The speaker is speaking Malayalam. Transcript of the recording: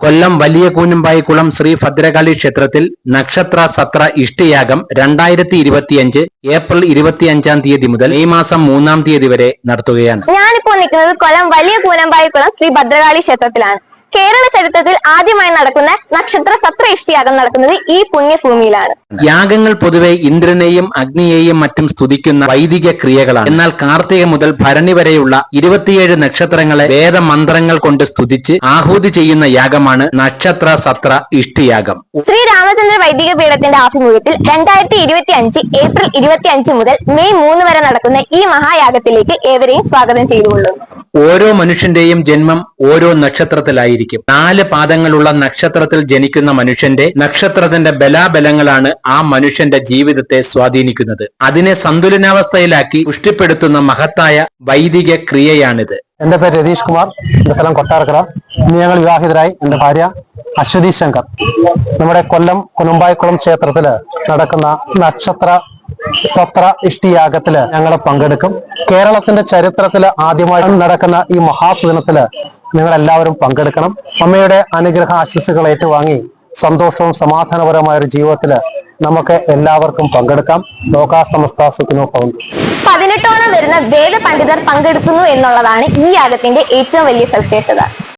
കൊല്ലം വലിയ കൂനുംപായിക്കുളം ശ്രീ ഭദ്രകാളി ക്ഷേത്രത്തിൽ നക്ഷത്ര സത്ര ഇഷ്ടിയാഗം 2025 ഏപ്രിൽ 25 തീയതി മുതൽ മെയ് മാസം 3 തീയതി വരെ നടത്തുകയാണ്. ഞാനിപ്പോൾ നിൽക്കുന്നത് കൊല്ലം വലിയ കൂനമ്പായിക്കുളം ശ്രീ ഭദ്രകാളി ക്ഷേത്രത്തിലാണ്. കേരള ചരിത്രത്തിൽ ആദ്യമായി നടക്കുന്ന നക്ഷത്ര സത്ര ഇഷ്ടിയാഗം നടക്കുന്നത് ഈ പുണ്യഭൂമിയിലാണ്. യാഗങ്ങൾ പൊതുവെ ഇന്ദ്രനെയും അഗ്നിയെയും മറ്റും സ്തുതിക്കുന്ന വൈദിക ക്രിയകളാണ്. എന്നാൽ കാർത്തിക മുതൽ ഭരണി വരെയുള്ള 27 നക്ഷത്രങ്ങളെ വേദമന്ത്രങ്ങൾ കൊണ്ട് സ്തുതിച്ച് ആഹൂതി ചെയ്യുന്ന യാഗമാണ് നക്ഷത്ര സത്ര ഇഷ്ടിയാഗം. ശ്രീ രാമചന്ദ്ര വൈദിക പീഠത്തിന്റെ ആഭിമുഖ്യത്തിൽ 2025 ഏപ്രിൽ 25 മുതൽ മെയ് 3 വരെ നടക്കുന്ന ഈ മഹായാഗത്തിലേക്ക് ഏവരെയും സ്വാഗതം ചെയ്തുകൊള്ളുന്നു. ഓരോ മനുഷ്യന്റെയും ജന്മം ഓരോ നക്ഷത്രത്തിലായിരിക്കും. 4 പാദങ്ങളുള്ള നക്ഷത്രത്തിൽ ജനിക്കുന്ന മനുഷ്യന്റെ നക്ഷത്രത്തിന്റെ ബലാബലങ്ങളാണ് ആ മനുഷ്യന്റെ ജീവിതത്തെ സ്വാധീനിക്കുന്നത്. അതിനെ സന്തുലനാവസ്ഥയിലാക്കി പുഷ്ടിപ്പെടുത്തുന്ന മഹത്തായ വൈദിക ക്രിയയാണിത്. എന്റെ പേര് രതീഷ് കുമാർ, എന്റെ സ്ഥലം കൊട്ടാരക്കര. ഇന്ന് ഞങ്ങൾ വിവാഹിതരായി. എന്റെ ഭാര്യ അശ്വതി ശങ്കർ. നമ്മുടെ കൊല്ലം കുനുമ്പായിക്കുളം ക്ഷേത്രത്തില് നടക്കുന്ന നക്ഷത്ര സത്ര ഇഷ്ടിയാഗത്തില് ഞങ്ങൾ പങ്കെടുക്കും. കേരളത്തിന്റെ ചരിത്രത്തില് ആദ്യമായി നടക്കുന്ന ഈ മഹാസുദിനത്തില് നിങ്ങൾ എല്ലാവരും പങ്കെടുക്കണം. അമ്മയുടെ അനുഗ്രഹ ആശീസ്സുകൾ ഏറ്റുവാങ്ങി സന്തോഷവും സമാധാനപരമായ ഒരു ജീവിതത്തില് നമുക്ക് എല്ലാവർക്കും പങ്കെടുക്കാം. ലോകാ സമസ്ത സുഖിനോ ഭവന്തു. 18ഓളം വരുന്ന വേദ പണ്ഡിതർ പങ്കെടുക്കുന്നു എന്നുള്ളതാണ് ഈ യാഗത്തിന്റെ ഏറ്റവും വലിയ സവിശേഷത.